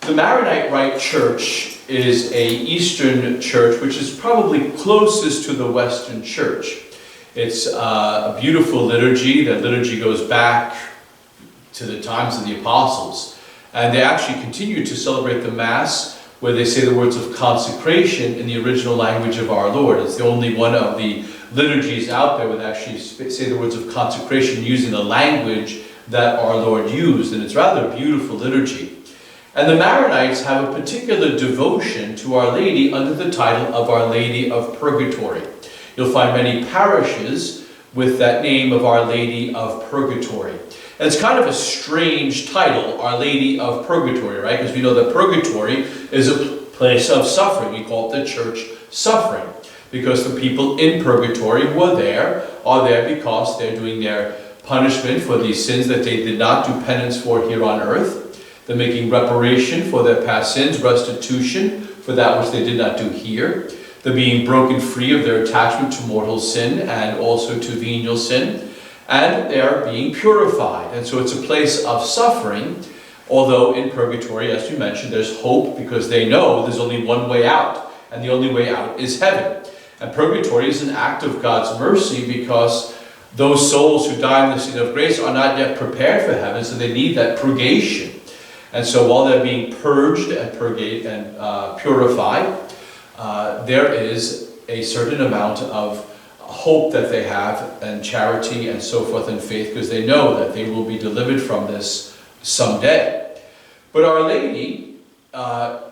The Maronite Rite Church is a Eastern church which is probably closest to the Western Church. It's a beautiful liturgy. That liturgy goes back to the times of the apostles. And they actually continue to celebrate the Mass where they say the words of consecration in the original language of our Lord. It's the only one of the liturgies out there that actually say the words of consecration using the language that our Lord used. And it's rather a beautiful liturgy. And the Maronites have a particular devotion to Our Lady under the title of Our Lady of Purgatory. You'll find many parishes with that name of Our Lady of Purgatory. And it's kind of a strange title, Our Lady of Purgatory, right? Because we know that purgatory is a place of suffering. We call it the church suffering. Because the people in purgatory who are there because they're doing their punishment for these sins that they did not do penance for here on earth. They're making reparation for their past sins, restitution for that which they did not do here. They're being broken free of their attachment to mortal sin and also to venial sin. And they are being purified. And so it's a place of suffering, although in purgatory, as you mentioned, there's hope because they know there's only one way out. And the only way out is heaven. And purgatory is an act of God's mercy because those souls who die in the sin of grace are not yet prepared for heaven, so they need that purgation. And so while they're being purged and purified, there is a certain amount of hope that they have and charity and so forth and faith because they know that they will be delivered from this someday. But Our Lady of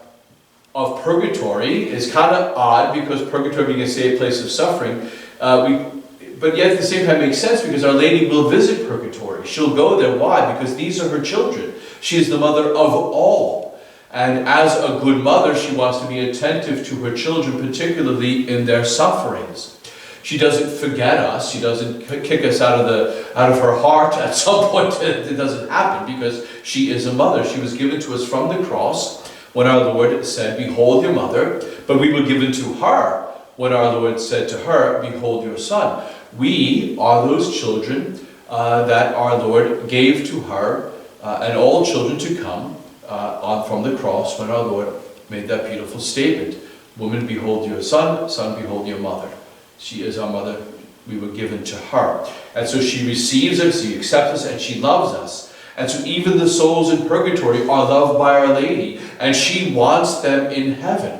Purgatory is kind of odd because purgatory being a safe place of suffering, but yet at the same time makes sense because Our Lady will visit purgatory. She'll go there. Why? Because these are her children. She is the mother of all. And as a good mother, she wants to be attentive to her children, particularly in their sufferings. She doesn't forget us. She doesn't kick us out of her heart at some point. It doesn't happen because she is a mother. She was given to us from the cross when our Lord said, "Behold your mother," but we were given to her when our Lord said to her, "Behold your son." We are those children that our Lord gave to her and all children to come from the cross when our Lord made that beautiful statement. "Woman, behold your son. Son, behold your mother." She is our mother. We were given to her. And so she receives us, she accepts us, and she loves us. And so even the souls in purgatory are loved by Our Lady. And she wants them in heaven.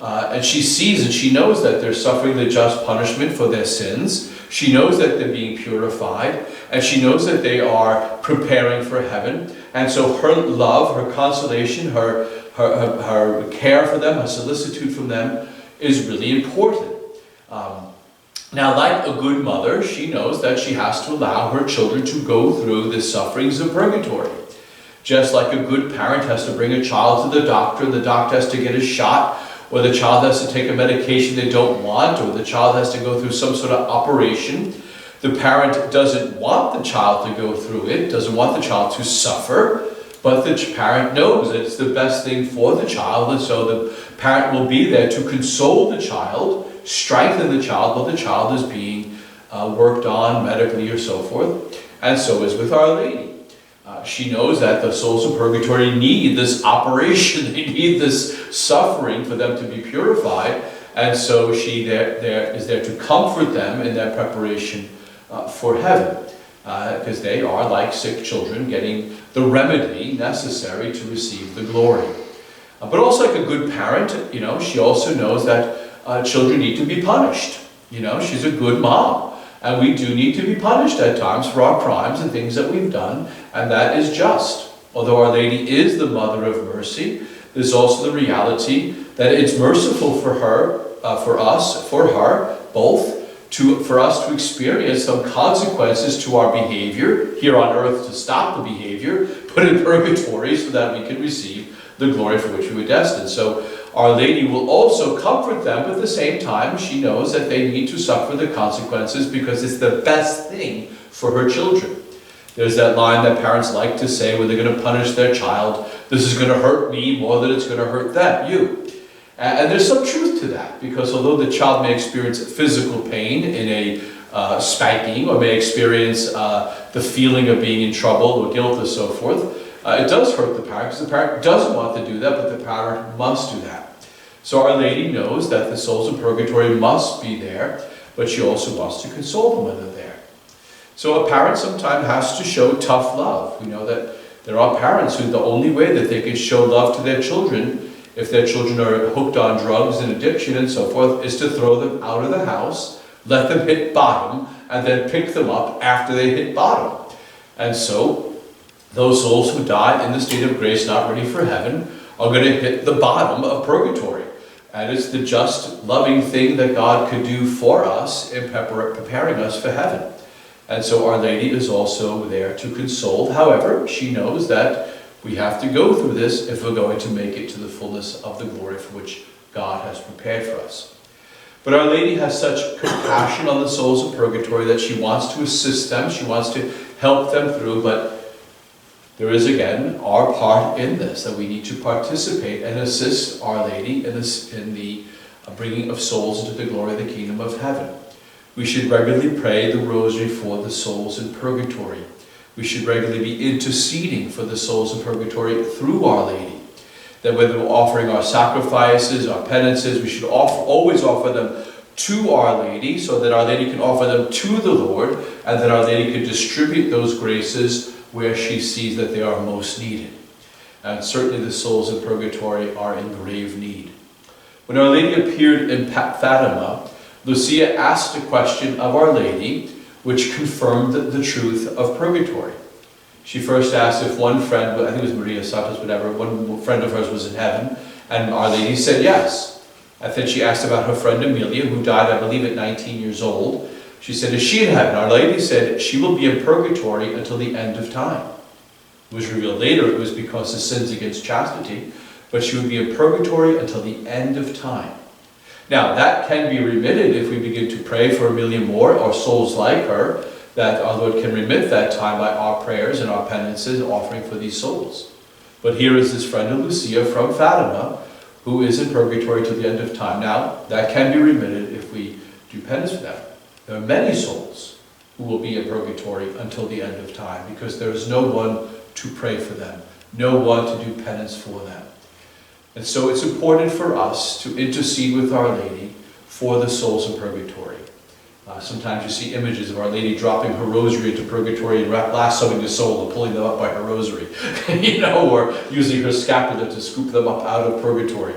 And she sees and she knows that they're suffering the just punishment for their sins. She knows that they're being purified. And she knows that they are preparing for heaven. And so her love, her consolation, her care for them, her solicitude from them is really important. Now, like a good mother, she knows that she has to allow her children to go through the sufferings of purgatory. Just like a good parent has to bring a child to the doctor has to get a shot, or the child has to take a medication they don't want, or the child has to go through some sort of operation. The parent doesn't want the child to go through it, doesn't want the child to suffer, but the parent knows that it's the best thing for the child, and so the parent will be there to console the child, strengthen the child while the child is being worked on medically or so forth. And so is with Our Lady. She knows that the souls of purgatory need this operation, they need this suffering for them to be purified, and so she is there to comfort them in their preparation for heaven, because they are like sick children getting the remedy necessary to receive the glory. But also like a good parent, she also knows that children need to be punished. She's a good mom. And we do need to be punished at times for our crimes and things that we've done, and that is just. Although Our Lady is the mother of mercy, there's also the reality that it's merciful for her, for her, for us to experience some consequences to our behavior here on earth to stop the behavior, but in purgatory so that we can receive the glory for which we were destined. So Our Lady will also comfort them, but at the same time she knows that they need to suffer the consequences because it's the best thing for her children. There's that line that parents like to say when they're going to punish their child, "This is going to hurt me more than it's going to hurt them, you." And there's some truth to that, because although the child may experience physical pain in a spanking, or may experience the feeling of being in trouble or guilt or so forth, It does hurt the parent because the parent doesn't want to do that, but the parent must do that. So Our Lady knows that the souls in purgatory must be there, but she also wants to console them when they're there. So a parent sometimes has to show tough love. We know that there are parents who the only way that they can show love to their children, if their children are hooked on drugs and addiction and so forth, is to throw them out of the house, let them hit bottom, and then pick them up after they hit bottom. And so those souls who die in the state of grace, not ready for heaven, are going to hit the bottom of purgatory. And it's the just, loving thing that God could do for us in preparing us for heaven. And so Our Lady is also there to console. However, she knows that we have to go through this if we're going to make it to the fullness of the glory for which God has prepared for us. But Our Lady has such compassion on the souls of purgatory that she wants to assist them, she wants to help them through, but there is again our part in this, that we need to participate and assist Our Lady in the bringing of souls into the glory of the kingdom of heaven. We should regularly pray the rosary for the souls in purgatory. We should regularly be interceding for the souls in purgatory through Our Lady. That whether we're offering our sacrifices, our penances, we should always offer them to Our Lady, so that Our Lady can offer them to the Lord, and that Our Lady can distribute those graces where she sees that they are most needed. And certainly the souls in purgatory are in grave need. When Our Lady appeared in Fatima, Lucia asked a question of Our Lady, which confirmed the truth of purgatory. She first asked if one friend, I think it was Maria Santos, whatever, one friend of hers was in heaven, and Our Lady said yes. And then she asked about her friend Amelia, who died, I believe, at 19 years old. She said, is she in heaven? Our Lady said she will be in purgatory until the end of time. It was revealed later it was because of sins against chastity, but she would be in purgatory until the end of time. Now, that can be remitted if we begin to pray for Amelia more or souls like her, that our Lord can remit that time by our prayers and our penances offering for these souls. But here is this friend of Lucia from Fatima who is in purgatory till the end of time. Now, that can be remitted if we do penance for them. There are many souls who will be in purgatory until the end of time because there is no one to pray for them, no one to do penance for them. And so it's important for us to intercede with Our Lady for the souls in purgatory. Sometimes you see images of Our Lady dropping her rosary into purgatory and lassoing the soul and pulling them up by her rosary, or using her scapular to scoop them up out of purgatory.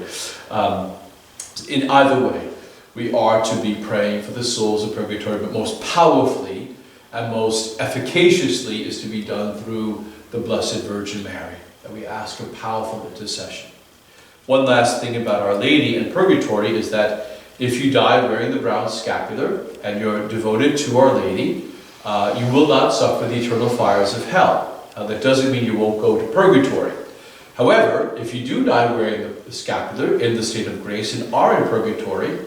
In either way, we are to be praying for the souls of purgatory, but most powerfully and most efficaciously is to be done through the Blessed Virgin Mary, that we ask her powerful intercession. One last thing about Our Lady in purgatory is that if you die wearing the brown scapular and you're devoted to Our Lady, you will not suffer the eternal fires of hell. Now, that doesn't mean you won't go to purgatory. However, if you do die wearing the scapular in the state of grace and are in purgatory,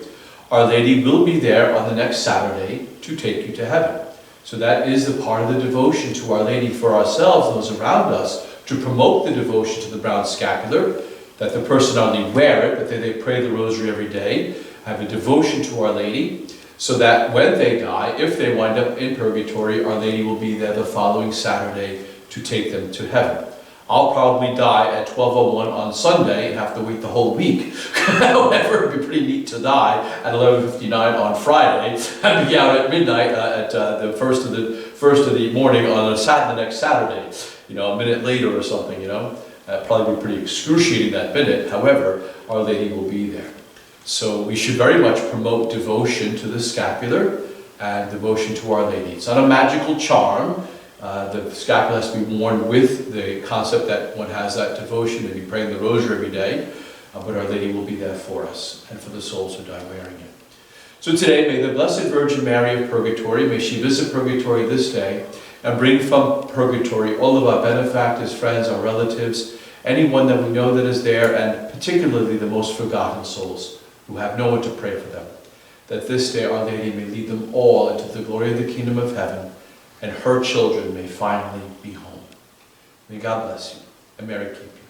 Our Lady will be there on the next Saturday to take you to heaven. So that is the part of the devotion to Our Lady for ourselves, those around us, to promote the devotion to the brown scapular, that the person not only wear it, but that they pray the rosary every day, have a devotion to Our Lady, so that when they die, if they wind up in purgatory, Our Lady will be there the following Saturday to take them to heaven. I'll probably die at 12:01 on Sunday and have to wait the whole week. However, it'd be pretty neat to die at 11:59 on Friday and be out at midnight at the first of the morning on the next Saturday. A minute later or something. That'd probably be pretty excruciating that minute. However, Our Lady will be there. So we should very much promote devotion to the scapular and devotion to Our Lady. It's not a magical charm. The scapular has to be worn with the concept that one has that devotion and be praying the rosary every day. But Our Lady will be there for us and for the souls who die wearing it. So today, may the Blessed Virgin Mary of Purgatory, may she visit Purgatory this day and bring from Purgatory all of our benefactors, friends, our relatives, anyone that we know that is there, and particularly the most forgotten souls who have no one to pray for them. That this day Our Lady may lead them all into the glory of the kingdom of heaven, and her children may finally be home. May God bless you, and Mary keep you.